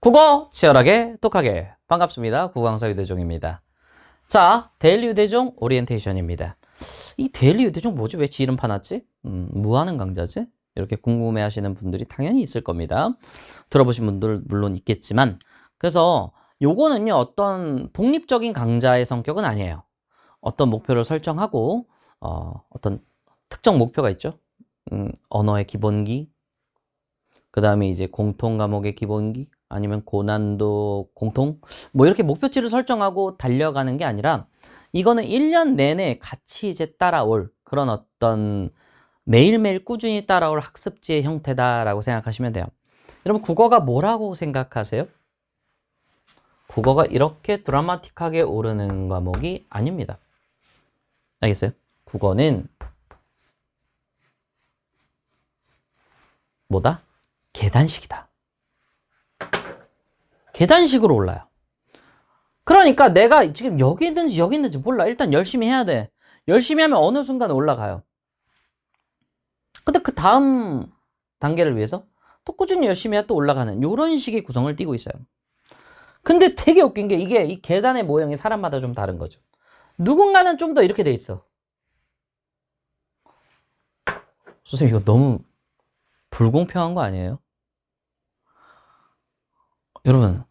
국어 치열하게 똑하게 반갑습니다. 국어강사 유대종입니다. 자, 데일리 유대종 오리엔테이션입니다. 이 데일리 유대종 뭐지? 왜 지 이름 파놨지? 뭐 하는 강좌지? 이렇게 궁금해 하시는 분들이 당연히 있을 겁니다. 들어보신 분들 물론 있겠지만, 그래서 요거는요 어떤 독립적인 강좌의 성격은 아니에요. 어떤 목표를 설정하고 어떤 특정 목표가 있죠. 언어의 기본기, 그 다음에 이제 공통 과목의 기본기, 아니면 고난도 공통, 뭐 이렇게 목표치를 설정하고 달려가는 게 아니라, 이거는 1년 내내 같이 이제 따라올 그런 어떤 매일매일 꾸준히 따라올 학습지의 형태다라고 생각하시면 돼요. 여러분, 국어가 뭐라고 생각하세요? 국어가 이렇게 드라마틱하게 오르는 과목이 아닙니다. 알겠어요? 국어는 뭐다? 계단식이다. 계단식으로 올라요. 그러니까 내가 지금 여기 있는지 여기 있는지 몰라. 일단 열심히 해야 돼. 열심히 하면 어느 순간 올라가요. 근데 그 다음 단계를 위해서 또 꾸준히 열심히 해야 또 올라가는 이런 식의 구성을 띠고 있어요. 근데 되게 웃긴 게 이게 이 계단의 모형이 사람마다 좀 다른 거죠. 누군가는 좀 더 이렇게 돼 있어. 선생님, 이거 너무 불공평한 거 아니에요? 여러분,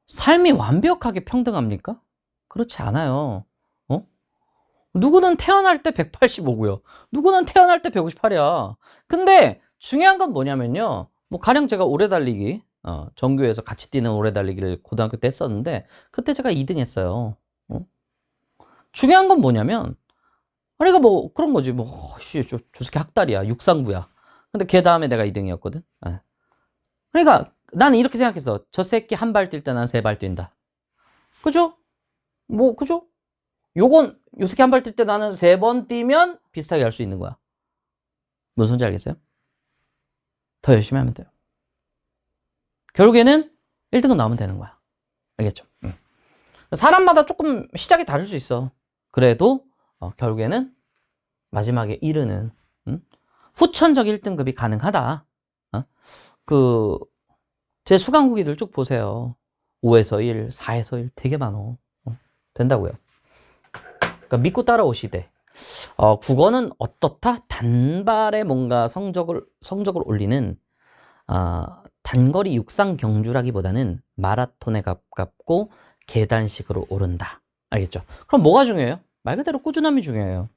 삶이 완벽하게 평등합니까? 그렇지 않아요. 누구는 태어날 때 185고요. 누구는 태어날 때 158이야. 근데 중요한 건 뭐냐면요. 뭐 가령 제가 오래 달리기, 전교에서 같이 뛰는 오래 달리기를 고등학교 때 했었는데 그때 제가 2등 했어요. 중요한 건 뭐냐면, 아니, 이거 뭐 그런 거지. 뭐, 저 새끼 학달이야. 육상부야. 근데 걔 다음에 내가 2등이었거든. 그러니까 나는 이렇게 생각했어. 저 새끼 한 발 뛸 때 난 3발 뛴다. 그죠? 뭐, 그죠? 요 새끼 한 발 뛸 때 나는 3번 뛰면 비슷하게 할 수 있는 거야. 무슨 소리인지 알겠어요? 더 열심히 하면 돼요. 결국에는 1등은 나오면 되는 거야. 알겠죠? 사람마다 조금 시작이 다를 수 있어. 그래도 결국에는 마지막에 이르는 후천적 1등급이 가능하다. 제 수강 후기들 쭉 보세요. 5에서 1, 4에서 1 되게 많어. 된다고요. 그러니까 믿고 따라오시되, 국어는 어떻다? 단발에 뭔가 성적을 올리는 단거리 육상 경주라기보다는 마라톤에 가깝고 계단식으로 오른다. 알겠죠? 그럼 뭐가 중요해요? 말 그대로 꾸준함이 중요해요.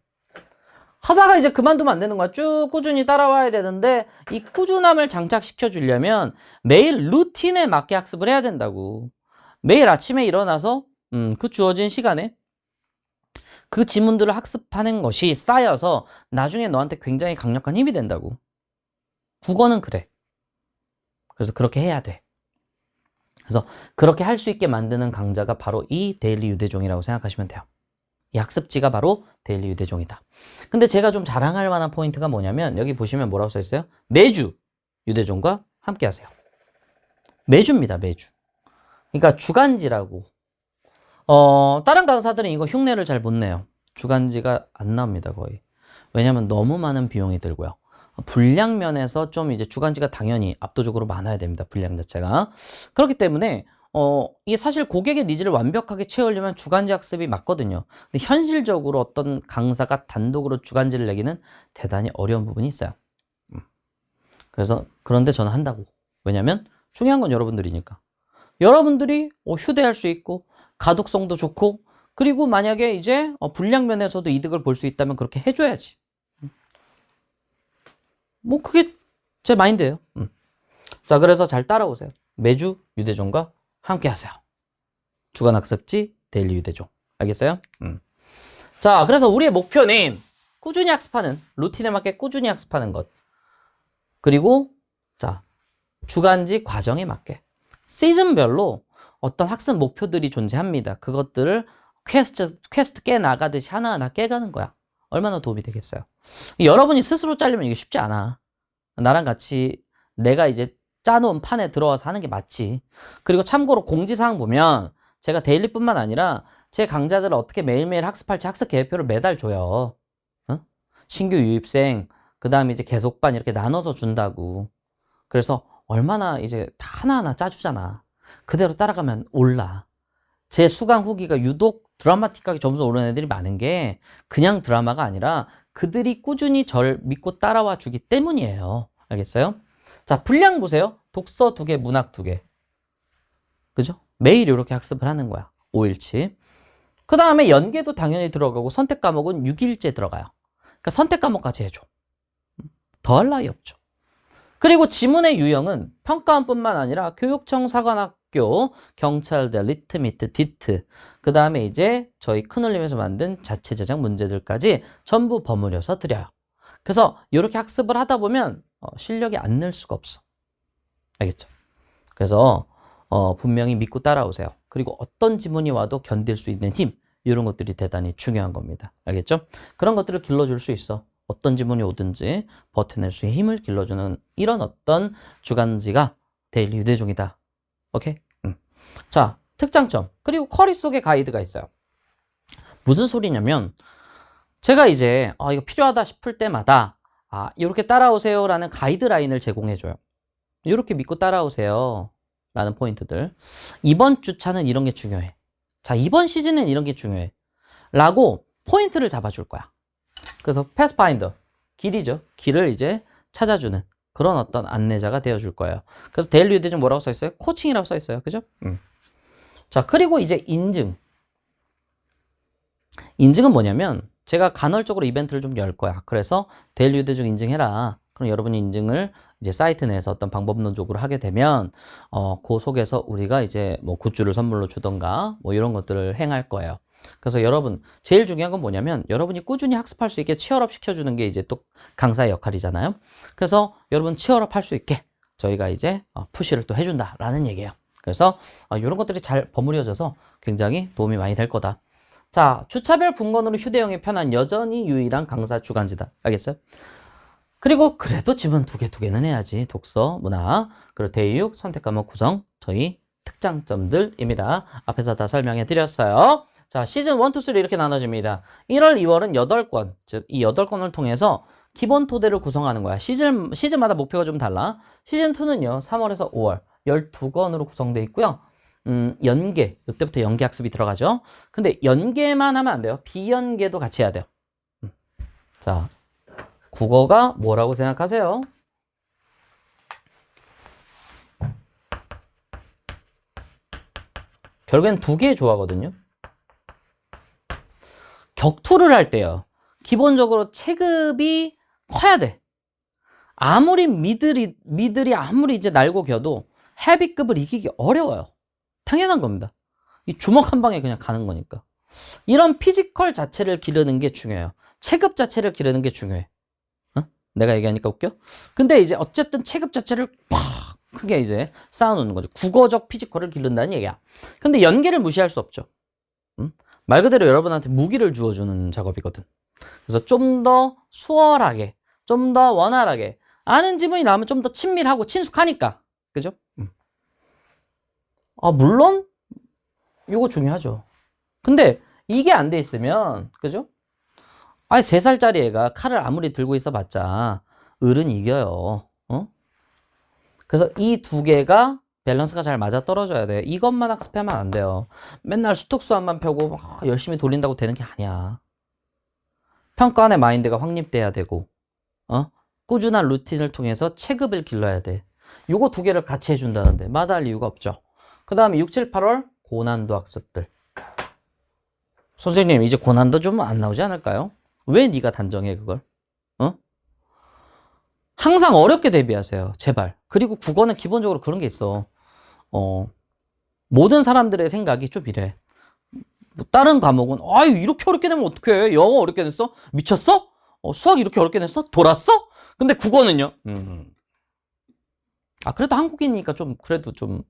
하다가 이제 그만두면 안 되는 거야. 쭉 꾸준히 따라와야 되는데, 이 꾸준함을 장착시켜 주려면 매일 루틴에 맞게 학습을 해야 된다고. 매일 아침에 일어나서 그 주어진 시간에 그 지문들을 학습하는 것이 쌓여서 나중에 너한테 굉장히 강력한 힘이 된다고. 국어는 그래. 그래서 그렇게 해야 돼. 그래서 그렇게 할 수 있게 만드는 강좌가 바로 이 데일리 유대종이라고 생각하시면 돼요. 이 학습지가 바로 데일리 유대종이다. 근데 제가 좀 자랑할 만한 포인트가 뭐냐면, 여기 보시면 뭐라고 써 있어요? 매주 유대종과 함께 하세요. 매주입니다, 매주. 그러니까 주간지라고. 다른 강사들은 이거 흉내를 잘 못 내요. 주간지가 안 나옵니다, 거의. 왜냐면 너무 많은 비용이 들고요. 분량 면에서 좀 이제 주간지가 당연히 압도적으로 많아야 됩니다, 분량 자체가. 그렇기 때문에 이게 사실 고객의 니즈를 완벽하게 채우려면 주간지 학습이 맞거든요. 근데 현실적으로 어떤 강사가 단독으로 주간지를 내기는 대단히 어려운 부분이 있어요. 그래서 그런데 저는 한다고. 왜냐면 중요한 건 여러분들이니까. 여러분들이 휴대할 수 있고 가독성도 좋고, 그리고 만약에 이제 분량 면에서도 이득을 볼 수 있다면 그렇게 해줘야지. 뭐 그게 제 마인드예요. 자, 그래서 잘 따라오세요. 매주 유대종과 함께 하세요. 주간 학습지 데일리 유대종. 알겠어요? 자, 그래서 우리의 목표는 꾸준히 학습하는, 루틴에 맞게 꾸준히 학습하는 것. 그리고 자, 주간지 과정에 맞게 시즌별로 어떤 학습 목표들이 존재합니다. 그것들을 퀘스트 깨 나가듯이 하나하나 깨가는 거야. 얼마나 도움이 되겠어요? 여러분이 스스로 짜려면 이게 쉽지 않아. 나랑 같이 내가 이제 짜놓은 판에 들어와서 하는 게 맞지. 그리고 참고로 공지사항 보면 제가 데일리뿐만 아니라 제 강좌들을 어떻게 매일매일 학습할지 학습 계획표를 매달 줘요. 신규 유입생, 그 다음에 이제 계속반 이렇게 나눠서 준다고. 그래서 얼마나 이제 다 하나하나 짜주잖아. 그대로 따라가면 올라. 제 수강 후기가 유독 드라마틱하게 점수 오르는 애들이 많은 게 그냥 드라마가 아니라 그들이 꾸준히 절 믿고 따라와 주기 때문이에요. 알겠어요? 자, 분량 보세요. 독서 2개, 문학 2개. 그죠? 매일 이렇게 학습을 하는 거야. 5일치. 그 다음에 연계도 당연히 들어가고 선택 과목은 6일째 들어가요. 그러니까 선택 과목까지 해줘. 더 할 나위 없죠. 그리고 지문의 유형은 평가원뿐만 아니라 교육청, 사관학교, 경찰대, 리트미트, 디트, 그 다음에 이제 저희 큰올림에서 만든 자체 제작 문제들까지 전부 버무려서 드려요. 그래서 이렇게 학습을 하다 보면 실력이 안 늘 수가 없어. 알겠죠? 그래서 분명히 믿고 따라오세요. 그리고 어떤 지문이 와도 견딜 수 있는 힘, 이런 것들이 대단히 중요한 겁니다. 알겠죠? 그런 것들을 길러줄 수 있어. 어떤 지문이 오든지 버텨낼 수 있는 힘을 길러주는 이런 어떤 주간지가 데일리 유대종이다. 오케이? 자, 특장점. 그리고 쿼리 속에 가이드가 있어요. 무슨 소리냐면 제가 이제 이거 필요하다 싶을 때마다 이렇게 따라오세요 라는 가이드라인을 제공해줘요. 이렇게 믿고 따라오세요 라는 포인트들. 이번 주차는 이런 게 중요해. 자, 이번 시즌은 이런 게 중요해 라고 포인트를 잡아줄 거야. 그래서 패스파인더, 길이죠. 길을 이제 찾아주는 그런 어떤 안내자가 되어줄 거예요. 그래서 데일리 유대종 뭐라고 써있어요? 코칭이라고 써있어요. 그죠? 자, 그리고 이제 인증. 인증은 뭐냐면 제가 간헐적으로 이벤트를 좀 열 거야. 그래서 데일리 유대종 인증해라. 그럼 여러분이 인증을 이제 사이트 내에서 어떤 방법론적으로 하게 되면 그 속에서 우리가 이제 뭐 굿즈를 선물로 주던가 뭐 이런 것들을 행할 거예요. 그래서 여러분 제일 중요한 건 뭐냐면 여러분이 꾸준히 학습할 수 있게 치열업 시켜주는 게 이제 또 강사의 역할이잖아요. 그래서 여러분 치열업 할 수 있게 저희가 이제 푸시를 또 해준다라는 얘기예요. 그래서 이런 것들이 잘 버무려져서 굉장히 도움이 많이 될 거다. 자, 주차별 분권으로 휴대용이 편한 여전히 유일한 강사 주간지다. 알겠어요? 그리고 그래도 지문 2개는 해야지. 독서, 문학, 그리고 대육, 선택 과목 구성, 저희 특장점들입니다. 앞에서 다 설명해 드렸어요. 자, 시즌 1, 2, 3 이렇게 나눠집니다. 1월, 2월은 8권, 즉 이 8권을 통해서 기본 토대를 구성하는 거야. 시즌마다 목표가 좀 달라. 시즌 2는요, 3월에서 5월 12권으로 구성되어 있고요. 연계, 이때부터 연계 학습이 들어가죠. 근데 연계만 하면 안 돼요. 비연계도 같이 해야 돼요. 자, 국어가 뭐라고 생각하세요? 결국엔 2개 좋아하거든요. 격투를 할 때요. 기본적으로 체급이 커야 돼. 아무리 미들이 아무리 이제 날고 겨도 헤비급을 이기기 어려워요. 당연한 겁니다. 이 주먹 한 방에 그냥 가는 거니까. 이런 피지컬 자체를 기르는 게 중요해요. 체급 자체를 기르는 게 중요해. 내가 얘기하니까 웃겨? 근데 이제 어쨌든 체급 자체를 팍 크게 이제 쌓아놓는 거죠. 국어적 피지컬을 기른다는 얘기야. 근데 연계를 무시할 수 없죠. 말 그대로 여러분한테 무기를 주어주는 작업이거든. 그래서 좀 더 수월하게, 좀 더 원활하게 아는 지문이 나오면 좀 더 친밀하고 친숙하니까. 그죠? 물론 이거 중요하죠. 근데 이게 안 돼 있으면, 그죠? 3살짜리 애가 칼을 아무리 들고 있어 봤자 을은 이겨요. 그래서 이 2개가 밸런스가 잘 맞아 떨어져야 돼. 이것만 학습하면 안 돼요. 맨날 수특수함만 펴고 열심히 돌린다고 되는 게 아니야. 평가원의 마인드가 확립돼야 되고 꾸준한 루틴을 통해서 체급을 길러야 돼. 요거 2개를 같이 해준다는데 마다할 이유가 없죠. 그 다음에 6, 7, 8월 고난도 학습들. 선생님 이제 고난도 좀 안 나오지 않을까요? 왜 네가 단정해 그걸? 항상 어렵게 대비하세요. 제발. 그리고 국어는 기본적으로 그런 게 있어. 모든 사람들의 생각이 좀 이래. 뭐 다른 과목은 이렇게 어렵게 내면 어떡해? 영어 어렵게 냈어? 미쳤어? 수학 이렇게 어렵게 냈어? 돌았어? 근데 국어는요? 그래도 한국인이니까 좀 그래도 좀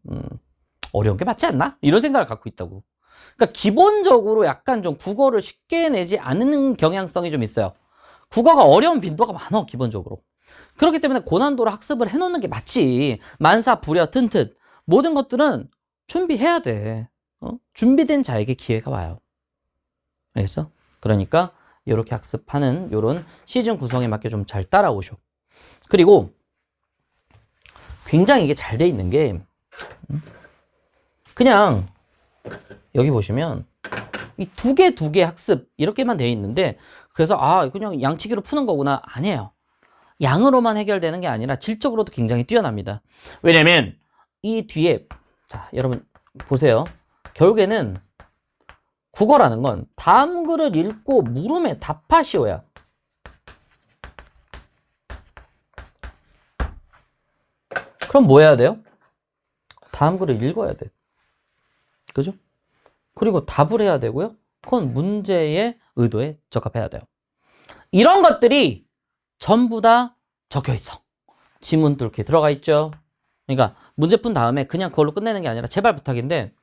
어려운 게 맞지 않나? 이런 생각을 갖고 있다고. 그러니까 기본적으로 약간 좀 국어를 쉽게 내지 않는 경향성이 좀 있어요. 국어가 어려운 빈도가 많아 기본적으로. 그렇기 때문에 고난도로 학습을 해놓는 게 맞지. 만사 부려 튼튼 모든 것들은 준비해야 돼. 준비된 자에게 기회가 와요. 알겠어? 그러니까 이렇게 학습하는 이런 시즌 구성에 맞게 좀 잘 따라오셔. 그리고 굉장히 이게 잘 돼 있는 게 그냥 여기 보시면 이 두 개 학습 이렇게만 돼 있는데 그래서 그냥 양치기로 푸는 거구나. 아니에요. 양으로만 해결되는 게 아니라 질적으로도 굉장히 뛰어납니다. 왜냐면 이 뒤에 자 여러분 보세요. 결국에는 국어라는 건 다음 글을 읽고 물음에 답하시오야. 그럼 뭐 해야 돼요? 다음 글을 읽어야 돼. 그죠? 그리고 답을 해야 되고요. 그건 문제의 의도에 적합해야 돼요. 이런 것들이 전부 다 적혀 있어. 지문도 이렇게 들어가 있죠. 그러니까 문제 푼 다음에 그냥 그걸로 끝내는 게 아니라 제발 부탁인데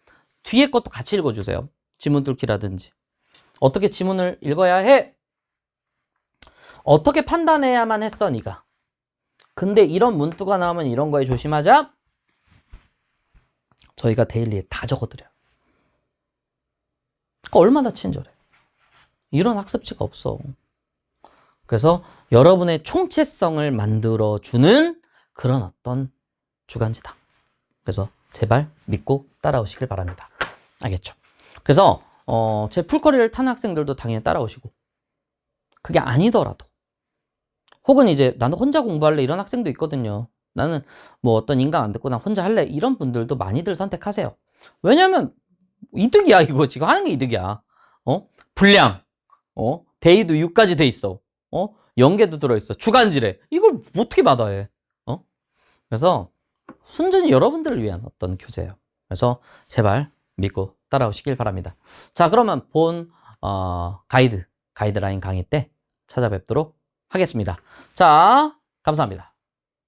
뒤에 것도 같이 읽어주세요. 지문 뚫기라든지. 어떻게 지문을 읽어야 해? 어떻게 판단해야만 했어, 네가? 근데 이런 문구가 나오면 이런 거에 조심하자. 저희가 데일리에 다 적어드려요. 그러니까 얼마나 친절해. 이런 학습지가 없어. 그래서 여러분의 총체성을 만들어주는 그런 어떤 주간지다. 그래서 제발 믿고 따라오시길 바랍니다. 알겠죠? 그래서 제 풀거리를 탄 학생들도 당연히 따라오시고 그게 아니더라도 혹은 이제 나는 혼자 공부할래 이런 학생도 있거든요. 나는 뭐 어떤 인강 안 듣고 나 혼자 할래 이런 분들도 많이들 선택하세요. 왜냐면 이득이야. 이거 지금 하는 게 이득이야. 분량 데이도 6까지 돼 있어. 연계도 들어있어. 주간지래. 이걸 어떻게 받아해? 그래서 순전히 여러분들을 위한 어떤 교재예요. 그래서 제발 믿고 따라오시길 바랍니다. 자, 그러면 본 가이드라인 강의 때 찾아뵙도록 하겠습니다. 자, 감사합니다.